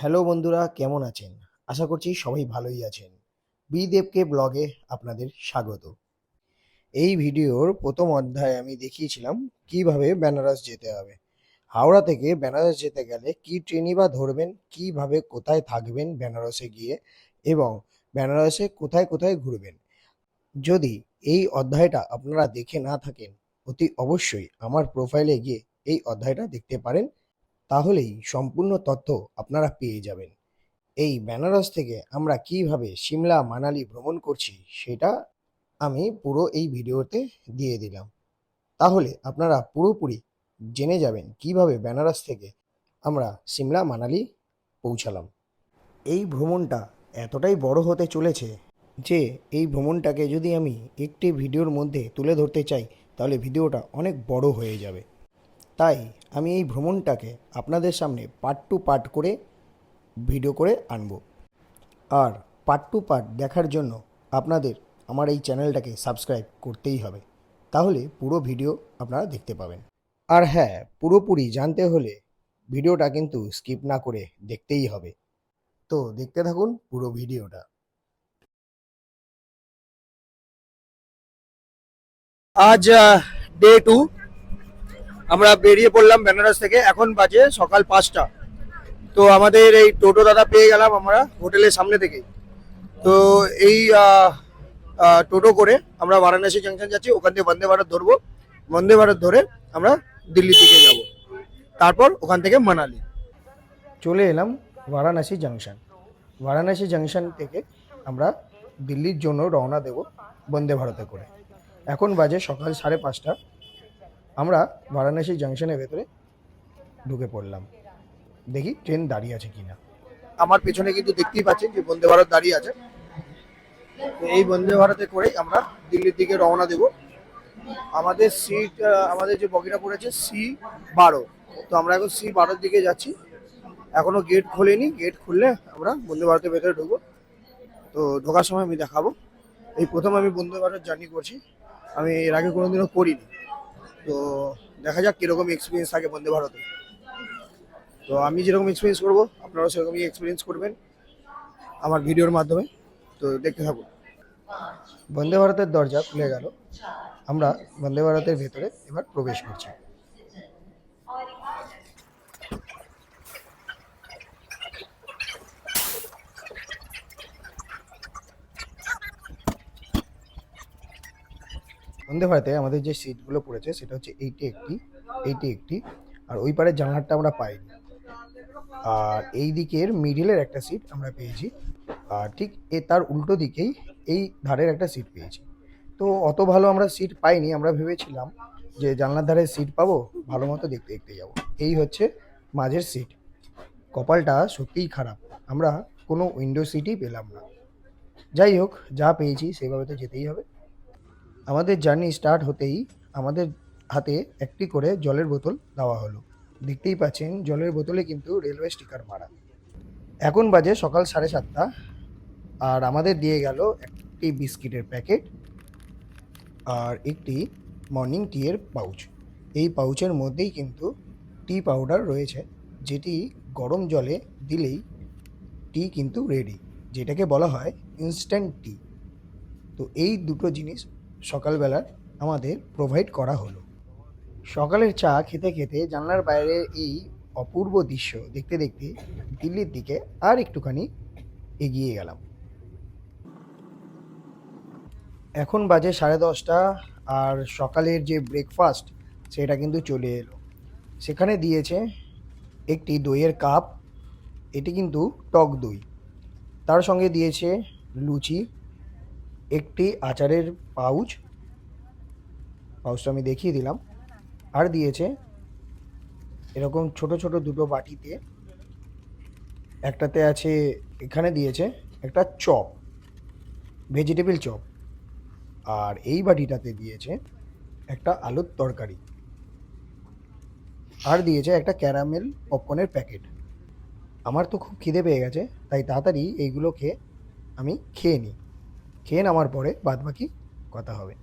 Hello বন্ধুরা, কেমন আছেন? আশা করছি সবাই ভালোই আছেন। বিদেবকে ব্লগে আপনাদের স্বাগত। এই ভিডিওর প্রথম অধ্যায়ে আমি দেখিয়েছিলাম কিভাবে বেনারস যেতে হবে। হাওড়া থেকে বেনারস যেতে গেলে কি ট্রেনই বা ধরবেন, কিভাবে কোথায় থাকবেন বেনারসে গিয়ে এবং বেনারসে কোথায় কোথায় ঘুরবেন। যদি এই অধ্যায়টা আপনারা দেখে না থাকেন, অতি অবশ্যই আমার প্রোফাইলে গিয়ে এই অধ্যায়টা দেখতে পারেন। তাহলেই সম্পূর্ণ তথ্য আপনারা পেয়ে যাবেন। এই বেনারস থেকে আমরা কিভাবে সিমলা মানালি ভ্রমণ করছি সেটা আমি পুরো এই ভিডিওতে দিয়ে দিলাম। তাহলে আপনারা পুরোপুরি জেনে যাবেন কিভাবে বেনারস থেকে আমরা সিমলা মানালি পৌঁছালাম। এই ভ্রমণটা এতটাই বড় হতে চলেছে যে এই ভ্রমণটাকে যদি আমি একটি ভিডিওর মধ্যে তুলে ধরতে চাই তাহলে ভিডিওটা অনেক বড় হয়ে যাবে। তাই আমি এই ভ্রমণটাকে আপনাদের সামনে পার্ট টু পার্ট করে ভিডিও করে আনবো। আর পার্ট টু পার্ট দেখার জন্য আপনাদের আমার এই চ্যানেলটাকে সাবস্ক্রাইব করতেই হবে। তাহলে পুরো ভিডিও আপনারা দেখতে পাবেন। আর হ্যাঁ, পুরোপুরি জানতে হলে ভিডিওটা কিন্তু স্কিপ না করে দেখতেই হবে। তো দেখতে থাকুন পুরো ভিডিওটা। আজ ডে 2 আমরা বেরিয়ে পড়লাম বেনারস থেকে। এখন বাজে সকাল 5টা। তো আমাদের এই টোটো দাদা পেয়ে গেলাম আমরা হোটেলের সামনে থেকেই। তো এই টোটো করে আমরা বারাণসী জাংশন যাচ্ছি। ওখান থেকে বন্দে ভারত ধরবো। বন্দে ভারত ধরে আমরা দিল্লির দিকে যাব, তারপর ওখান থেকে মানালি। চলে এলাম বারাণসী জাংশন। বারাণসী জাংশন থেকে আমরা দিল্লির জন্য রওনা দেব বন্দে ভারতে করে। এখন বাজে সকাল 5:30। আমরা বারাণসী জাংশনের ভেতরে ঢুকে পড়লাম। দেখি ট্রেন দাঁড়িয়ে আছে কিনা। আমার পেছনে কিন্তু দেখতেই পাচ্ছেন যে বন্দে ভারত দাঁড়িয়ে আছে। তো এই বন্দে ভারতে করেই আমরা দিল্লির দিকে রওনা দেব। আমাদের সিট, আমাদের যে বগিটা পড়েছে C12। তো আমরা এখন C12 দিকে যাচ্ছি। এখনো গেট খোলেনি। গেট খুললে আমরা বন্দে ভারতের ভেতরে ঢুকবো। তো ঢোকার সময় আমি দেখাবো। এই প্রথম আমি বন্দে ভারত জার্নি করছি। আমি এর আগে কোনোদিনও করিনি। তো দেখা যাক কিরকম এক্সপিরিয়েন্স থাকে বন্দে ভারতে। তো আমি যেরকম এক্সপিরিয়েন্স করবো আপনারাও সেরকমই এক্সপিরিয়েন্স করবেন আমার ভিডিওর মাধ্যমে। তো দেখতে থাকুন। বন্দে ভারতের দরজা খুলে গেল। আমরা বন্দে ভারতের ভেতরে এবার প্রবেশ করছি। বন্দে ভারতে আমাদের যে সিটগুলো পড়েছে সেটা হচ্ছে এইটি একটি আর ওই পারের জানলাটা আমরা পাইনি। আর এই দিকের মিডিলের একটা সিট আমরা পেয়েছি। আর ঠিক তার উল্টো দিকেই এই ধারের একটা সিট পেয়েছি। তো অত ভালো আমরা সিট পাইনি। আমরা ভেবেছিলাম যে জানলার ধারে সিট পাবো, ভালো মতো দেখতে দেখতে যাবো। এই হচ্ছে মাঝের সিট। কপালটা সত্যিই খারাপ, আমরা কোনো উইন্ডো সিটই পেলাম না। যাই হোক, যা পেয়েছি সেভাবে তো যেতেই হবে। আমাদের জার্নি স্টার্ট হতেই আমাদের হাতে একটি করে জলের বোতল দেওয়া হলো। দেখতেই পাচ্ছেন জলের বোতলে কিন্তু রেলওয়ে স্টিকার মারা। এখন বাজে সকাল 7:30। আর আমাদের দিয়ে গেল একটি বিস্কিটের প্যাকেট আর একটি মর্নিং টি এর পাউচ। এই পাউচের মধ্যেই কিন্তু টি পাউডার রয়েছে, যেটি গরম জলে দিলেই টি কিন্তু রেডি, যেটাকে বলা হয় ইনস্ট্যান্ট টি। তো এই দুটো জিনিস সকালবেলা আমাদের প্রোভাইড করা হলো। সকালের চা খেতে খেতে জানলার বাইরে এই অপূর্ব দৃশ্য দেখতে দেখতে দিল্লির দিকে আর একটুখানি এগিয়ে গেলাম। এখন বাজে 10:30। আর সকালের যে ব্রেকফাস্ট সেটা কিন্তু চলে এলো। সেখানে দিয়েছে একটি দইয়ের কাপ। এটি কিন্তু টক দই। তার সঙ্গে দিয়েছে লুচি, একটি আচারের পাউচটা আমি দেখিয়ে দিলাম। আর দিয়েছে এরকম ছোট ছোট দুটো বাটিতে। একটাতে আছে, এখানে দিয়েছে একটা চপ, ভেজিটেবল চপ। আর এই বাটিটাতে দিয়েছে একটা আলুর তরকারি। আর দিয়েছে একটা ক্যারামেল পপকর্নের প্যাকেট। আমার তো খুব খিদে পেয়ে গেছে, তাই তাড়াতাড়ি এইগুলোকে আমি খেয়ে নিই। খেয়ে নেওয়ার পরে বাদবাকি কথা হবে।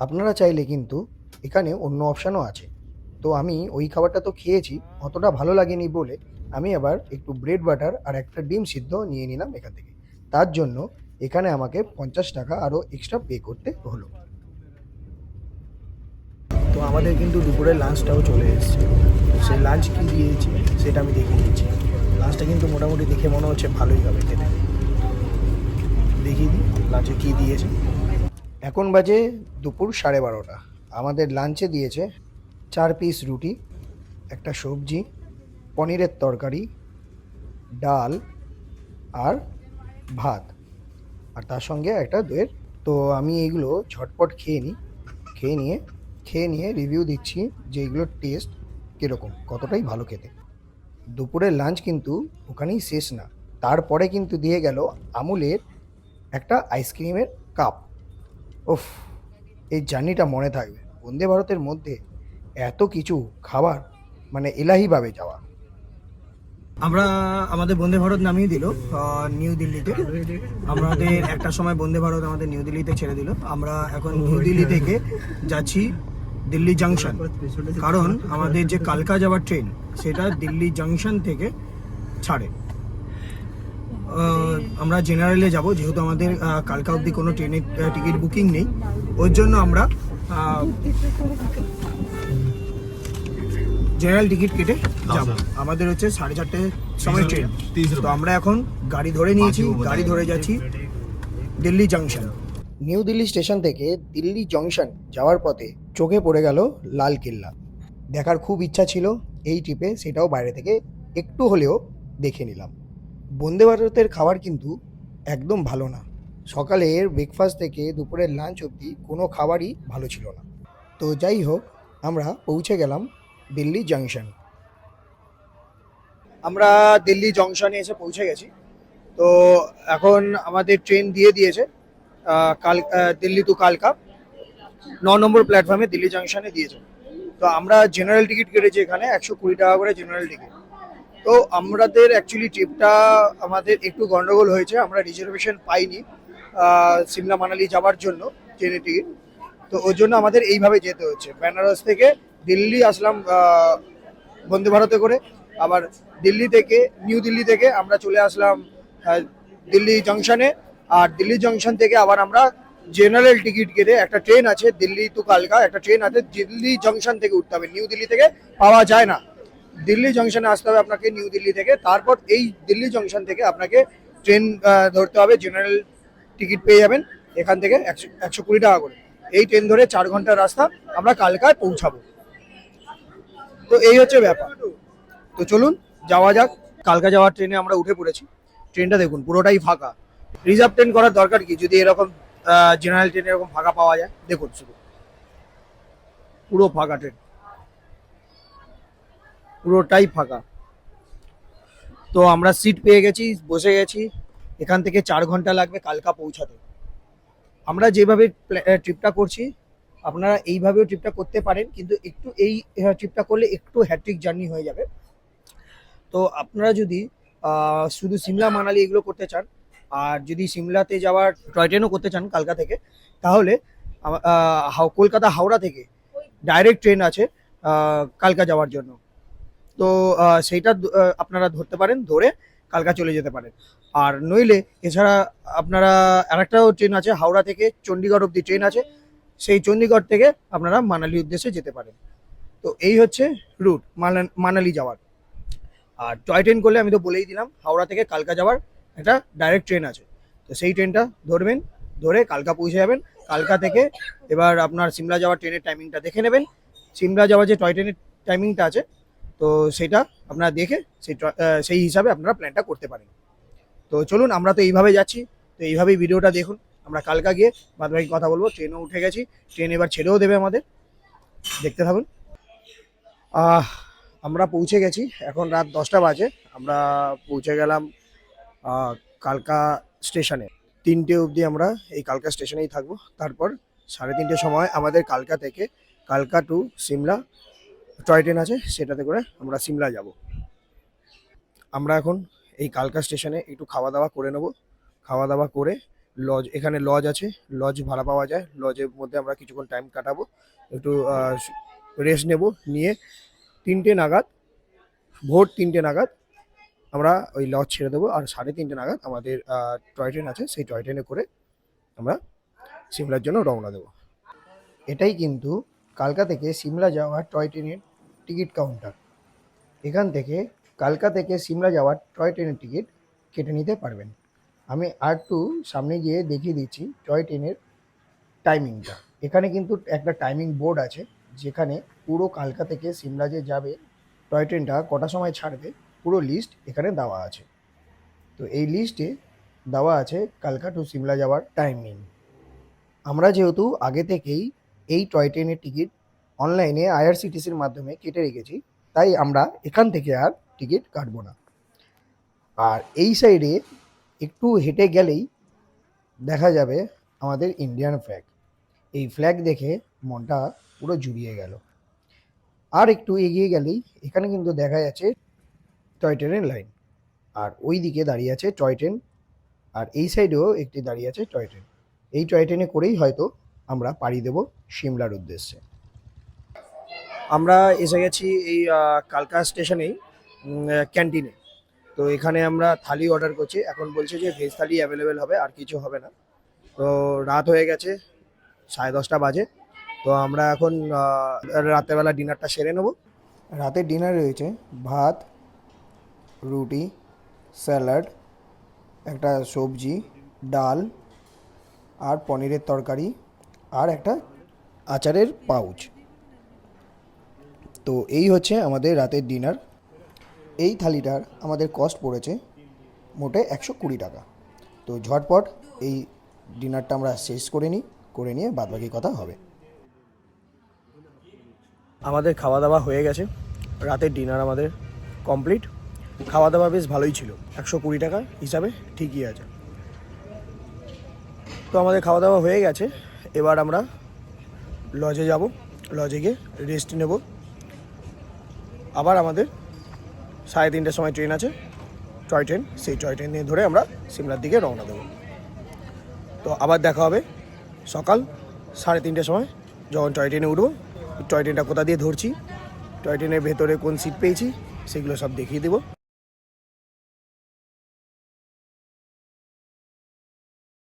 আপনারা চাইলে কিন্তু এখানে অন্য অপশানও আছে। তো আমি ওই খাবারটা তো খেয়েছি, অতটা ভালো লাগেনি বলে আমি আবার একটু ব্রেড বাটার আর একটা ডিম সিদ্ধ নিয়ে নিলাম এখান থেকে। তার জন্য এখানে আমাকে 50 টাকা আরও এক্সট্রা পে করতে হলো। তো আমাদের কিন্তু দুপুরের লাঞ্চটাও চলে এসেছে। সেই লাঞ্চ কী দিয়েছি সেটা আমি দেখিয়ে দিচ্ছি। লাঞ্চটা কিন্তু মোটামুটি দেখে মনে হচ্ছে ভালোই হবে খেতে। দেখিয়ে দিই লাঞ্চে কী দিয়েছে। এখন বাজে দুপুর 12:30। আমাদের লাঞ্চে দিয়েছে 4 পিস রুটি, একটা সবজি, পনিরের তরকারি, ডাল আর ভাত, আর তার সঙ্গে একটা দইয়ের। তো আমি এইগুলো ঝটপট খেয়ে নিয়ে রিভিউ দিচ্ছি যে এইগুলোর টেস্ট কীরকম, কতটাই ভালো খেতে। দুপুরের লাঞ্চ কিন্তু ওখানেই শেষ না, তারপরে কিন্তু দিয়ে গেল আমুলের একটা আইসক্রিমের কাপ। উফ, এই জার্নিটা মনে থাকবে। বন্দে ভারতের মধ্যে এত কিছু খাবার, মানে এলাহিভাবে যাওয়া। আমরা আমাদের বন্দে ভারত নামিয়ে দিল নিউ দিল্লিতে। আমাদের একটা সময় বন্দে ভারত আমাদের নিউ দিল্লিতে ছেড়ে দিল। আমরা এখন নিউ দিল্লি থেকে যাচ্ছি দিল্লি জাংশন, কারণ আমাদের যে কালকা যাওয়ার ট্রেন সেটা দিল্লি জাংশন থেকে ছাড়ে। আমরা জেনারেলে যাব, যেহেতু আমাদের কালকা অবধি কোনো ট্রেনের টিকিট বুকিং নেই, ওর জন্য আমরা জেনারেল টিকিট কেটে যাব। আমাদের হচ্ছে 4:30 সময় ট্রেন। তো আমরা এখন গাড়ি ধরে নিয়েছি, গাড়ি ধরে যাচ্ছি Delhi junction. New Delhi station থেকে দিল্লি জংশন যাওয়ার পথে চোখে পড়ে গেল লাল কেল্লা। দেখার খুব ইচ্ছা ছিল এই ট্রিপে, সেটাও বাইরে থেকে একটু হলেও দেখে নিলাম। বন্দে ভারতের খাবার কিন্তু একদম ভালো না। সকালের ব্রেকফাস্ট থেকে দুপুরের লাঞ্চ অবধি কোনো খাবারই ভালো ছিল না। তো যাই হোক, আমরা পৌঁছে গেলাম দিল্লি জংশন। আমরা দিল্লি জংশনে এসে পৌঁছে গেছি। তো এখন আমাদের ট্রেন দিয়ে দিয়েছে দিল্লি টু কালকা, 9 নম্বর প্ল্যাটফর্মে দিল্লি জংশনে দিয়েছে। তো আমরা জেনারেল টিকিট কেটেছি এখানে 120 টাকা করে জেনারেল টিকিট। তো আমাদের অ্যাকচুয়ালি ট্রিপটা আমাদের একটু গন্ডগোল হয়েছে, আমরা রিজার্ভেশন পাইনি সিমলা মানালি যাওয়ার জন্য ট্রেনের টিকিট। তো ওর জন্য আমাদের এইভাবে যেতে হচ্ছে। বেনারস থেকে দিল্লি আসলাম বন্দে ভারতে করে, আবার নিউ দিল্লি থেকে আমরা চলে আসলাম দিল্লি জংশনে। আর দিল্লি জংশন থেকে আবার আমরা জেনারেল টিকিট কেটে, একটা ট্রেন আছে দিল্লি টু কালকা, একটা ট্রেন আছে দিল্লি জংশন থেকে উঠতে হবে, নিউ দিল্লি থেকে পাওয়া যায় না। দিল্লি জংশনে আসতে হবে আপনাকে নিউ দিল্লি থেকে, তারপর এই দিল্লি জংশন থেকে আপনাকে ট্রেন ধরতে হবে। জেনারেল টিকিট পেয়ে যাবেন এখান থেকে 120 টাকা করে। এই ট্রেন ধরে 4 ঘন্টার রাস্তা, আমরা কালকায় পৌঁছাবো। তো এই হচ্ছে ব্যাপার। তো চলুন যাওয়া যাক। কালকা যাওয়ার ট্রেনে আমরা উঠে পড়েছি। ট্রেনটা দেখুন পুরোটাই ফাঁকা। রিজার্ভ ট্রেন করার দরকার কি, যদি এরকম জেনারেল ট্রেন এরকম ফাঁকা পাওয়া যায়। দেখুন শুধু পুরো ফাঁকা ট্রেন, পুরোটাই ফাঁকা। তো আমরা সিট পেয়ে গেছি, বসে গেছি। এখান থেকে 4 ঘন্টা লাগবে কালকা পৌঁছাতে। আমরা যেভাবে ট্রিপটা করছি, আপনারা এইভাবেও ট্রিপটা করতে পারেন, কিন্তু একটু এই ট্রিপটা করলে একটু হ্যাট্রিক জার্নি হয়ে যাবে। তো আপনারা যদি শুধু সিমলা মানালি এগুলো করতে চান, আর যদি সিমলাতে যাওয়ার টয় ট্রেনও করতে চান কালকা থেকে, তাহলে কলকাতা হাওড়া থেকে ডাইরেক্ট ট্রেন আছে কালকা যাওয়ার জন্য। তো সেইটা আপনারা ধরতে পারেন, ধরে কালকা চলে যেতে পারেন। আর নইলে এছাড়া আপনারা আরেকটাও ট্রেন আছে হাওড়া থেকে চণ্ডীগড় অবধি ট্রেন আছে, সেই চণ্ডীগড় থেকে আপনারা মানালি উদ্দেশ্যে যেতে পারেন। তো এই হচ্ছে রুট মানালি যাওয়ার। আর টয় ট্রেন করলে আমি তো বলেই দিলাম, হাওড়া থেকে কালকা যাওয়ার একটা ডাইরেক্ট ট্রেন আছে। তো সেই ট্রেনটা ধরবেন, ধরে কালকা পৌঁছে যাবেন। কালকা থেকে এবার আপনার সিমলা যাওয়ার ট্রেনের টাইমিংটা দেখে নেবেন। সিমলা যাওয়ার যে টয় ট্রেনের টাইমিংটা আছে, তো সেটা আপনারা দেখে সেই হিসাবে আপনারা প্ল্যানটা করতে পারেন। তো চলুন, আমরা তো এইভাবে যাচ্ছি, তো এইভাবেই ভিডিওটা দেখুন। আমরা কালকা গিয়ে বাদবাকি কথা বলবো। ট্রেনও উঠে গেছি, ট্রেন এবার ছেড়েও দেবে আমাদের, দেখতে থাকুন। আমরা পৌঁছে গেছি, এখন রাত 10টা বাজে। আমরা পৌঁছে গেলাম কালকা স্টেশনে। 3টে অবধি আমরা এই কালকা স্টেশনেই থাকবো। তারপর 3:30 সময় আমাদের কালকা থেকে কালকা টু সিমলা টয় ট্রেন আছে, সেটাতে করে আমরা সিমলা যাব। আমরা এখন এই কালকা স্টেশনে একটু খাওয়া দাওয়া করে নেব। খাওয়া দাওয়া করে এখানে লজ আছে, লজ ভাড়া পাওয়া যায়। লজের মধ্যে আমরা কিছুক্ষণ টাইম কাটাবো, একটু রেস্ট নেব, নিয়ে 3টে নাগাদ, ভোর 3টে নাগাদ আমরা ওই লজ ছেড়ে দেবো। আর 3:30 নাগাদ আমাদের টয় ট্রেন আছে, সেই টয় ট্রেনে করে আমরা সিমলার জন্য রওনা দেবো। এটাই কিন্তু কালকা থেকে সিমলা যাওয়ার টয় ট্রেনের টিকিট কাউন্টার। এখান থেকে কালকা থেকে সিমলা যাওয়ার টয় ট্রেনের টিকিট কেটে নিতে পারবেন। আমি আর একটু সামনে গিয়ে দেখিয়ে দিচ্ছি টয় ট্রেনের টাইমিংটা। এখানে কিন্তু একটা টাইমিং বোর্ড আছে, যেখানে পুরো কালকা থেকে সিমলা যে যাবে টয় ট্রেনটা কটার সময় ছাড়বে পুরো লিস্ট এখানে দেওয়া আছে। তো এই লিস্টে দেওয়া আছে কালকা টু সিমলা যাওয়ার টাইমিং। আমরা যেহেতু আগে থেকেই এই টয় ট্রেনের টিকিট অনলাইনে আইআরসিটিসির মাধ্যমে কেটে রেখেছি, তাই আমরা এখান থেকে আর টিকিট কাটবো না। আর এই সাইডে একটু হেঁটে গেলেই দেখা যাবে আমাদের ইন্ডিয়ান ফ্ল্যাগ। এই ফ্ল্যাগ দেখে মনটা পুরো জুড়িয়ে গেল। আর একটু এগিয়ে গেলেই এখানে কিন্তু দেখা যাচ্ছে টয় ট্রেনের লাইন, আর ওই দিকে দাঁড়িয়ে আছে টয় ট্রেন, আর এই সাইডেও একটি দাঁড়িয়ে আছে টয় ট্রেন। এই টয় ট্রেনে করেই হয়তো আমরা পাড়ি দেব সিমলার উদ্দেশ্যে। আমরা এসে গেছি এই কালকা স্টেশনেই ক্যান্টিনে। তো এখানে আমরা থালি অর্ডার করছি। এখন বলছে যে ভেজ থালি অ্যাভেলেবেল হবে, আর কিছু হবে না। তো রাত হয়ে গেছে, 10:30 বাজে। তো আমরা এখন রাতেরবেলা ডিনারটা সেরে নেব। রাতের ডিনার রয়েছে ভাত, রুটি, স্যালাড, একটা সবজি, ডাল, আর পনিরের তরকারি, আর একটা আচারের পাউচ। তো এই হচ্ছে আমাদের রাতের ডিনার। এই থালিটার আমাদের কস্ট পড়েছে মোটে 120 টাকা। তো ঝটপট এই ডিনারটা আমরা শেষ করে নিয়ে বাদবাকি কথা হবে। আমাদের খাওয়া দাওয়া হয়ে গেছে, রাতের ডিনার আমাদের কমপ্লিট। খাওয়া দাওয়া বেশ ভালোই ছিল, 120 টাকা হিসাবে ঠিকই আছে। তো আমাদের খাওয়া দাওয়া হয়ে গেছে, এবার আমরা লজে যাব। লজে গিয়ে রেস্ট নেব। আবার আমাদের 3:30টার সময় ট্রেন আছে, টয় ট্রেন। সেই টয় ট্রেন নিয়ে ধরে আমরা সিমলার দিকে রওনা দেবো। তো আবার দেখা হবে সকাল 3:30টার সময়, যখন টয় ট্রেনে উঠবো। টয় ট্রেনটা কোথা দিয়ে ধরছি, টয় ট্রেনের ভেতরে কোন সিট পেয়েছি, সেগুলো সব দেখিয়ে দেবো।